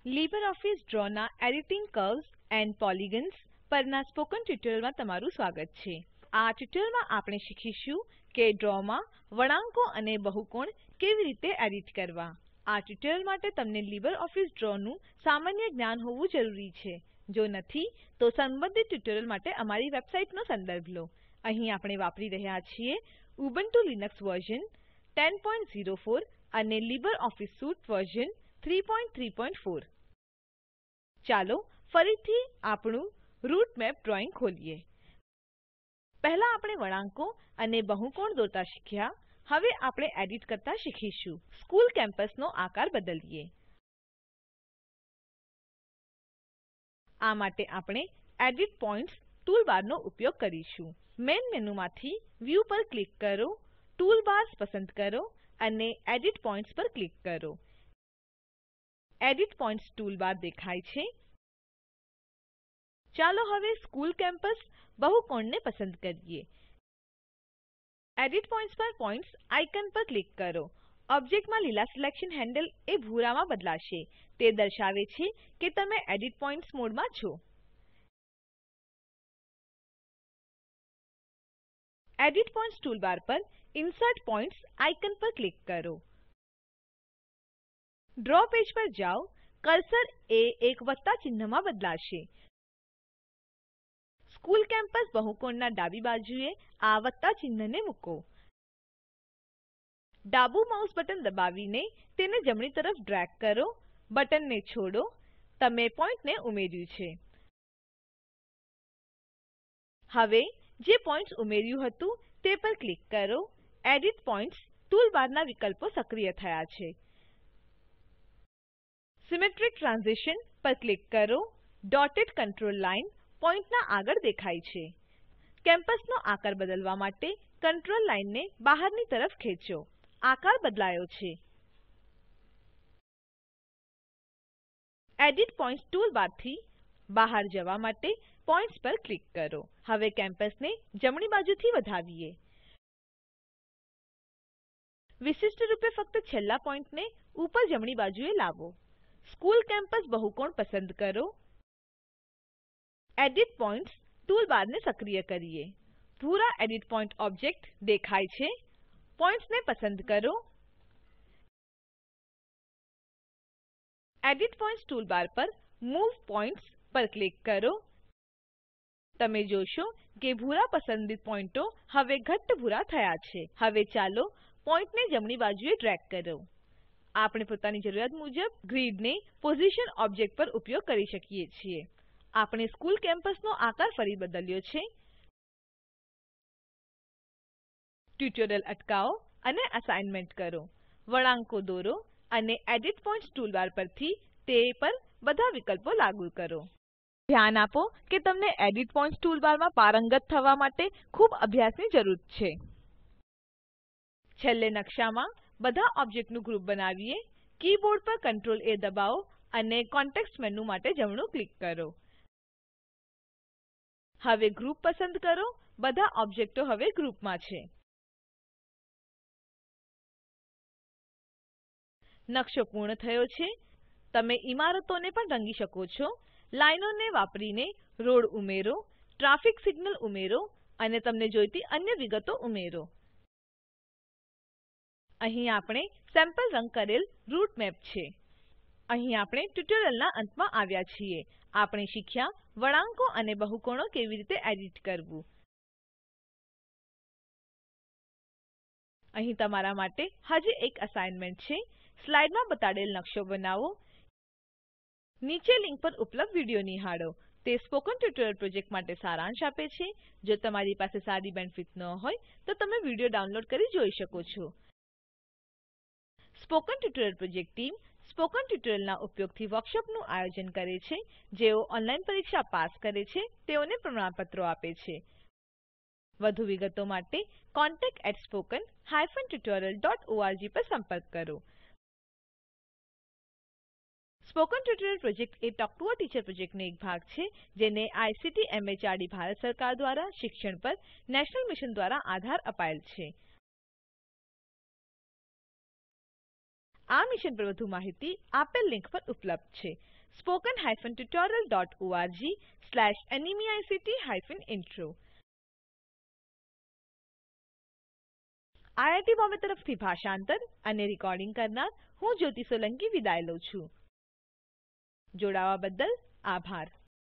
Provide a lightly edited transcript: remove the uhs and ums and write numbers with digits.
LibreOffice Drawના editing curves and પોલિગન્સ પરના spoken ટ્યુટોરીયલમાં તમારું સ્વાગત છે. આ ટ્યુટોરીયલમાં આપણે શીખીશું કે ડ્રોમાં વળાંકો અને બહુકોણ કેવી રીતે એડિટ કરવા. આ ટ્યુટોરીયલ માટે તમને LibreOffice Drawનું સામાન્ય જ્ઞાન હોવું જરૂરી છે. જો નથી, તો સંબંધિત ટ્યુટોરીયલ માટે અમારી વેબસાઇટનો સંદર્ભ લો. અહીં આપણે વાપરી રહ્યા છીએ ઉબુન્ટુ લિનક્સ વર્ઝન 1004 અને LibreOffice Suite વર્ઝન 334. ચાલો ફરીથી આપણું રૂટમેપ ડ્રોઈંગ ખોલીએ. પહેલા આપણે વળાંકો અને બહુકોણ દોરતા શીખ્યા. હવે આપણે એડિટ કરતા શીખીશું. સ્કૂલ કેમ્પસનો આકાર બદલીએ. આ માટે આપણે એડિટ પોઇન્ટ્સ ટૂલબારનો ઉપયોગ કરીશું. મેઇન મેનુમાંથી વ્યૂ પર ક્લિક કરો, ટૂલબાર્સ પસંદ કરો અને એડિટ પોઇન્ટ્સ પર ક્લિક કરો. એડિટ પોઇન્ટ્સ ટૂલબાર દેખાય છે. ચાલો હવે સ્કૂલ કેમ્પસ બહુકોણને પસંદ કરીએ. એડિટ પોઇન્ટ્સ પર પોઇન્ટ્સ આઇકન પર ક્લિક કરો. ઓબ્જેક્ટમાં લીલા સિલેક્શન હેન્ડલ એ ભૂરામાં બદલાશે. તે દર્શાવે છે કે તમે એડિટ પોઇન્ટ્સ મોડમાં છો. એડિટ પોઇન્ટ્સ ટૂલબાર પર ઇન્સર્ટ પોઇન્ટ્સ આઇકન પર ક્લિક કરો. ડ્રો પેજ પર જાઓ. કર્સર એ એક વત્તા ચિહ્નમાં બદલાશે. સ્કૂલ કેમ્પસ બહુકોણના ડાબી બાજુએ આ વત્તા ચિહ્નને મૂકો. ડાબું માઉસ બટન દબાવીને તેને જમણી તરફ ડ્રેગ કરો. બટનને છોડો. તમે પોઈન્ટને ઉમેર્યું છે. હવે જે પોઈન્ટ્સ ઉમેર્યું હતું તે પર ક્લિક કરો. એડિટ પોઇન્ટ્સ ટૂલબારના વિકલ્પો સક્રિય થયા છે. સિમેટ્રિક ટ્રાન્ઝિશન પર ક્લિક કરો. ડોટેડ કંટ્રોલ લાઇન પોઈન્ટના આગળ દેખાય છે. કેમ્પસનો આકાર બદલવા માટે કંટ્રોલ લાઇનને બહારની તરફ ખેંચો. આકાર બદલાયો છે. એડિટ પોઇન્ટ્સ ટૂલબારથી બહાર જવા માટે પોઇન્ટ્સ પર ક્લિક કરો. હવે કેમ્પસને જમણી બાજુથી વધાવીએ. વિશિષ્ટ રૂપે ફક્ત છેલ્લા પોઈન્ટને ઉપર જમણી બાજુએ લાવો. સ્કૂલ કેમ્પસ બહુકોણ પસંદ કરો. એડિટ પોઇન્ટ્સ ટૂલબારને સક્રિય કરીએ. ભૂરા એડિટ પોઇન્ટ ઓબ્જેક્ટ દેખાય છે. પોઈન્ટ્સને પસંદ કરો. એડિટ પોઇન્ટ્સ ટૂલબાર પર મૂવ પોઇન્ટ્સ પર ક્લિક કરો. તમે જોશો કે ભૂરા પસંદિત પોઈન્ટો હવે ઘટ્ટ ભૂરા થયા છે. હવે ચાલો પોઈન્ટને જમણી બાજુએ ડ્રેગ કરો. આપણે પોતાની જરૂરિયાત મુજબ ગ્રિડને પોઝિશન ઓબ્જેક્ટ પર ઉપયોગ કરી શકીએ છીએ. આપણે સ્કૂલ કેમ્પસનો આકાર ફરી બદલ્યો છે. ટ્યુટોરીયલ અટકાવો અને અસાઇનમેન્ટ કરો. વળાંકો દોરો અને એડિટ પોઇન્ટ્સ ટૂલબાર પરથી તે પર બધા વિકલ્પો લાગુ કરો. ધ્યાન આપો કે તમને એડિટ પોઇન્ટ્સ ટૂલબારમાં પારંગત થવા માટે ખૂબ અભ્યાસની જરૂર છે. છેલ્લે નકશામાં બધા ઓબ્જેક્ટનું ગ્રુપ બનાવીએ. કીબોર્ડ પર Ctrl A દબાવો અને કોન્ટેક્સ્ટ મેનુ માટે જમણું ક્લિક કરો. હવે ગ્રુપ પસંદ કરો. બધા ઓબ્જેક્ટો હવે ગ્રુપમાં છે. નકશો પૂર્ણ થયો છે. તમે ઇમારતોને પણ રંગી શકો છો. લાઈનોને વાપરીને રોડ ઉમેરો, ટ્રાફિક સિગ્નલ ઉમેરો અને તમને જોઈતી અન્ય વિગતો ઉમેરો. અહીં આપણે સેમ્પલ રંગ કરેલ રૂટમેપ છે. અહીં આપણે ટ્યુટોરીયલના અંતમાં આવ્યા છીએ. આપણે શીખ્યા વળાંકો અને બહુકોણો કેવી રીતે એડિટ કરવું. અહીં તમારા માટે હજી એક અસાઇનમેન્ટ છે. સ્લાઇડમાં બતાડેલ નકશો બનાવો. નીચે લિંક પર ઉપલબ્ધ વિડીયો નિહાળો. તે સ્પોકન ટ્યુટોરીયલ પ્રોજેક્ટ માટે સારાંશ આપે છે. જો તમારી પાસે સારી બેન્ડવિડ્થ ન હોય તો તમે વિડીયો ડાઉનલોડ કરી જોઈ શકો છો. Spoken tutorial project team spoken ટ્યુટોરીયલના ઉપયોગથી વર્કશોપનું આયોજન કરે છે. જેઓ ઓનલાઈન પરીક્ષા પાસ કરે છે તેઓને પ્રમાણપત્રો આપે છે. વધુ વિગતો માટે contact@spoken-tutorial.org પર સંપર્ક કરો. Spoken tutorial project A talk to a teacher પ્રોજેક્ટનો એક ભાગ છે જેને આઇસીટી એમએચઆરડી ભારત સરકાર દ્વારા શિક્ષણ પર નેશનલ મિશન દ્વારા આધાર અપાયેલ છે. આ મિશન પર વધુ માહિતી આપેલ લીંક પર ઉપલબ્ધ છે spoken tutorialorg/nmeict intro IIT Bombay તરફથી ભાષાંતર કરનાર હું જ્યોતિ સોલંકી વિદાય લઉં છું જોડાવા બદ્દલ આભાર